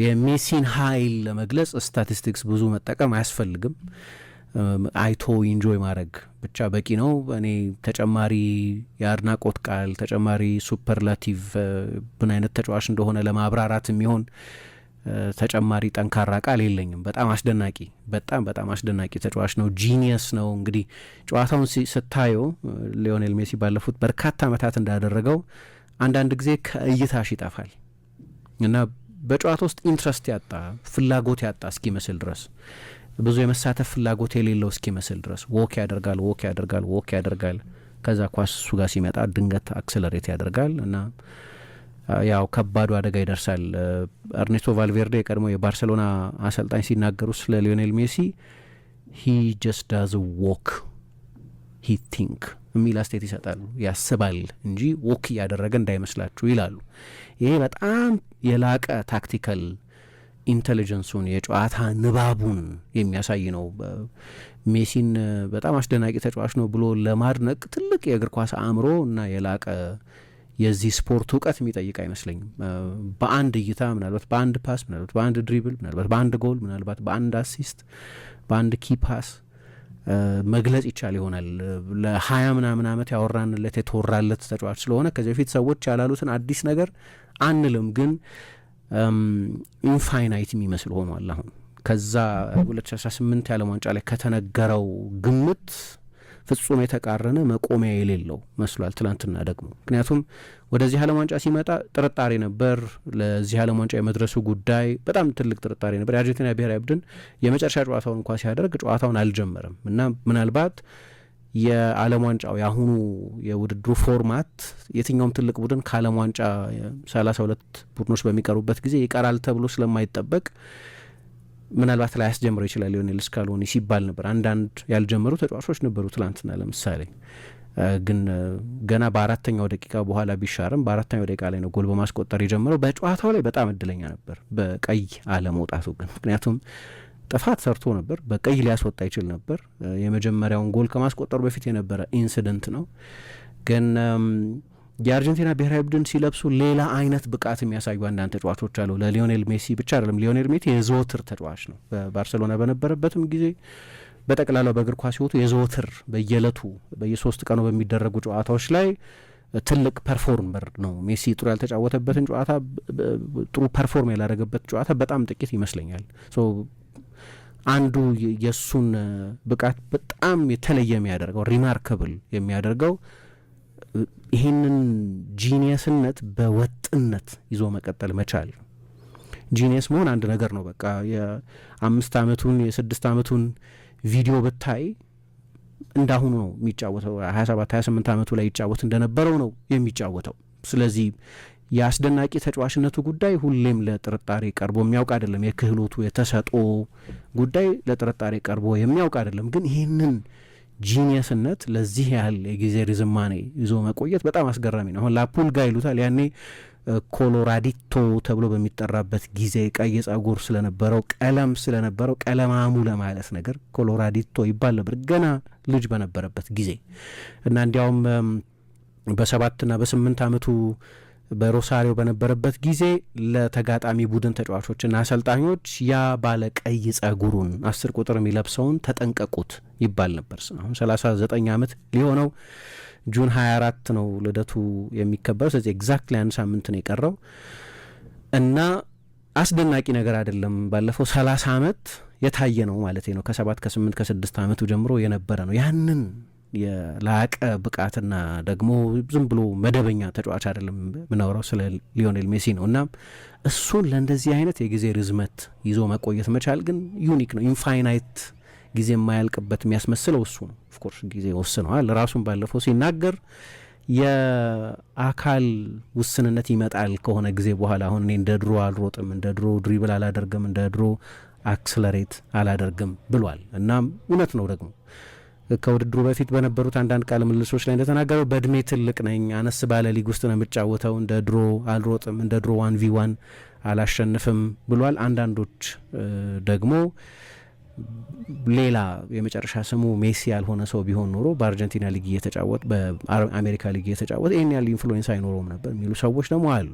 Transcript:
የሜሲን ኃይል ለመግለጽ ስታቲስቲክስ ብዙ መጠቀም አያስፈልግም። አይቶ ኢንጆይ ማድረግ ብቻ በቂ ነው። እኔ ተጨማሪ የአድናቆት ቃል ተጨማሪ ሱፐርላቲቭ ምን አይነት ተጫዋች እንደሆነ ለማብራራት የሚሆን ተጨማሪ ጠንካራ ቃል የለኝም። በጣም አስደናቂ በጣም አስደናቂ ተጫዋች ነው። ጂኒየስ ነው። እንግዲህ ጨዋታውን ስታየው ሊዮኔል ሜሲ ባለፉት በርካታ ዓመታት እንዳደረገው አንዳንድ ጊዜ ከእይታሽ ይጠፋል እና በጨዋታ ውስጥ ኢንትረስት ያጣ ፍላጎት ያጣ እስኪመስል ድረስ ብዙ የመሳተፍ ፍላጎት የሌለው እስኪመስል ድረስ ወክ ያደርጋል ከዛ ኳስ እሱ ጋር ሲመጣ ድንገት አክሰለሬት ያደርጋል እና ያው ከባዱ አደጋ ይደርሳል። ኤርኔስቶ ቫልቬርዴ የቀድሞ የባርሴሎና አሰልጣኝ ሲናገሩ ስለ ሊዮኔል ሜሲ ሂ ጀስት ዳዝ ዎክ ሂ ቲንክ የሚል አስተያየት ይሰጣሉ። ያስባል እንጂ ዎክ እያደረገ እንዳይመስላችሁ ይላሉ። ይሄ በጣም የላቀ ታክቲካል ኢንቴሊጀንሱን የጨዋታ ንባቡን የሚያሳይ ነው። ሜሲን በጣም አስደናቂ ተጫዋች ነው ብሎ ለማድነቅ ትልቅ የእግር ኳስ አእምሮ እና የላቀ የዚህ ስፖርት እውቀት የሚጠይቅ አይመስለኝም። በአንድ እይታ ምናልባት በአንድ ፓስ፣ ምናልባት በአንድ ድሪብል፣ ምናልባት በአንድ ጎል፣ ምናልባት በአንድ አሲስት፣ በአንድ ኪ ፓስ መግለጽ ይቻል ይሆናል። ለ20 ምናምን ዓመት ያወራንለት የተወራለት ተጫዋች ስለሆነ ከዚህ በፊት ሰዎች ያላሉትን አዲስ ነገር አንልም፣ ግን ኢንፋይናይት የሚመስል ሆኗል። አሁን ከዛ 2018 የዓለም ዋንጫ ላይ ከተነገረው ግምት ፍጹም የተቃረነ መቆሚያ የሌለው መስሏል ትላንትና ደግሞ። ምክንያቱም ወደዚህ ዓለም ዋንጫ ሲመጣ ጥርጣሬ ነበር። ለዚህ ዓለም ዋንጫ የመድረሱ ጉዳይ በጣም ትልቅ ጥርጣሬ ነበር። የአርጀንቲና ብሔራዊ ቡድን የመጨረሻ ጨዋታውን እንኳ ሲያደርግ ጨዋታውን አልጀመረም እና ምናልባት የዓለም ዋንጫው የአሁኑ የውድድሩ ፎርማት የትኛውም ትልቅ ቡድን ከዓለም ዋንጫ 32 ቡድኖች በሚቀሩበት ጊዜ ይቀራል ተብሎ ስለማይጠበቅ ምናልባት ላይ ያስጀምረው ይችላል ሊዮኔል ስካሎኒ ሲባል ነበር። አንዳንድ ያልጀመሩ ተጫዋቾች ነበሩ ትላንትና ለምሳሌ። ግን ገና በአራተኛው ደቂቃ በኋላ ቢሻርም በአራተኛው ደቂቃ ላይ ነው ጎል በማስቆጠር የጀመረው። በጨዋታው ላይ በጣም እድለኛ ነበር በቀይ አለመውጣቱ ግን፣ ምክንያቱም ጥፋት ሰርቶ ነበር፣ በቀይ ሊያስወጣ ይችል ነበር። የመጀመሪያውን ጎል ከማስቆጠሩ በፊት የነበረ ኢንሲደንት ነው። ግን የአርጀንቲና ብሔራዊ ቡድን ሲለብሱ ሌላ አይነት ብቃት የሚያሳዩ አንዳንድ ተጫዋቾች አሉ። ለሊዮኔል ሜሲ ብቻ አይደለም። ሊዮኔል ሜሲ የዘወትር ተጫዋች ነው። በባርሴሎና በነበረበትም ጊዜ በጠቅላላው በእግር ኳስ ሕይወቱ የዘወትር በየዕለቱ በየ3 ቀኑ በሚደረጉ ጨዋታዎች ላይ ትልቅ ፐርፎርመር ነው። ሜሲ ጥሩ ያልተጫወተበትን ጨዋታ ጥሩ ፐርፎርም ያላደረገበት ጨዋታ በጣም ጥቂት ይመስለኛል። አንዱ የእሱን ብቃት በጣም የተለየ የሚያደርገው ሪማርከብል የሚያደርገው ይህንን ጂኒየስነት በወጥነት ይዞ መቀጠል መቻል። ጂኒየስ መሆን አንድ ነገር ነው። በቃ የ5 ዓመቱን የ6 ዓመቱን ቪዲዮ ብታይ እንዳሁኑ ነው የሚጫወተው። 27-28 ዓመቱ ላይ ይጫወት እንደነበረው ነው የሚጫወተው። ስለዚህ የአስደናቂ ተጫዋችነቱ ጉዳይ ሁሌም ለጥርጣሬ ቀርቦ የሚያውቅ አይደለም። የክህሎቱ የተሰጦ ጉዳይ ለጥርጣሬ ቀርቦ የሚያውቅ አይደለም። ግን ይህንን ጂኒየስነት ለዚህ ያህል የጊዜ ርዝማኔ ይዞ መቆየት በጣም አስገራሚ ነው። አሁን ላፑልጋ ይሉታል። ያኔ ኮሎራዲቶ ተብሎ በሚጠራበት ጊዜ ቀይ ጸጉር ስለነበረው ቀለም ስለነበረው ቀለማሙ ለማለት ነገር ኮሎራዲቶ ይባል ነበር ገና ልጅ በነበረበት ጊዜ እና እንዲያውም በ7ና በ8 ዓመቱ በሮሳሪዮ በነበረበት ጊዜ ለተጋጣሚ ቡድን ተጫዋቾችና አሰልጣኞች ያ ባለ ቀይ ጸጉሩን 10 ቁጥር የሚለብሰውን ተጠንቀቁት ይባል ነበር። አሁን 39 ዓመት ሊሆነው ጁን 24 ነው ልደቱ የሚከበረው። ስለዚህ ኤግዛክትሊ አንድ ሳምንት ነው የቀረው እና አስደናቂ ነገር አይደለም። ባለፈው 30 ዓመት የታየ ነው ማለት ነው። ከ7 ከ8 ከ6 ዓመቱ ጀምሮ የነበረ ነው። ያንን የላቀ ብቃትና ደግሞ ዝም ብሎ መደበኛ ተጫዋች አይደለም ምናወራው ስለ ሊዮኔል ሜሲ ነው እና እሱን ለእንደዚህ አይነት የጊዜ ርዝመት ይዞ መቆየት መቻል ግን ዩኒክ ነው። ኢንፋይናይት ጊዜ የማያልቅበት የሚያስመስለው እሱ ነው። ኦፍኮርስ ጊዜ ወስነዋል። ራሱን ባለፈው ሲናገር የአካል ውስንነት ይመጣል ከሆነ ጊዜ በኋላ። አሁን እኔ እንደ ድሮ አልሮጥም፣ እንደ ድሮ ድሪብል አላደርግም፣ እንደ ድሮ አክስለሬት አላደርግም ብሏል። እናም እውነት ነው ደግሞ ከውድድሩ በፊት በነበሩት አንዳንድ ቃለ ምልልሶች ላይ እንደተናገረው በእድሜ ትልቅ ነኝ፣ አነስ ባለ ሊግ ውስጥ ነው የምጫወተው፣ እንደ ድሮ አልሮጥም፣ እንደ ድሮ 1v1 አላሸንፍም ብሏል። አንዳንዶች ደግሞ ሌላ የመጨረሻ ስሙ ሜሲ ያልሆነ ሰው ቢሆን ኖሮ በአርጀንቲና ሊግ እየተጫወት በአሜሪካ ሊግ እየተጫወት ይህን ያህል ኢንፍሉዌንስ አይኖረውም ነበር የሚሉ ሰዎች ደግሞ አሉ።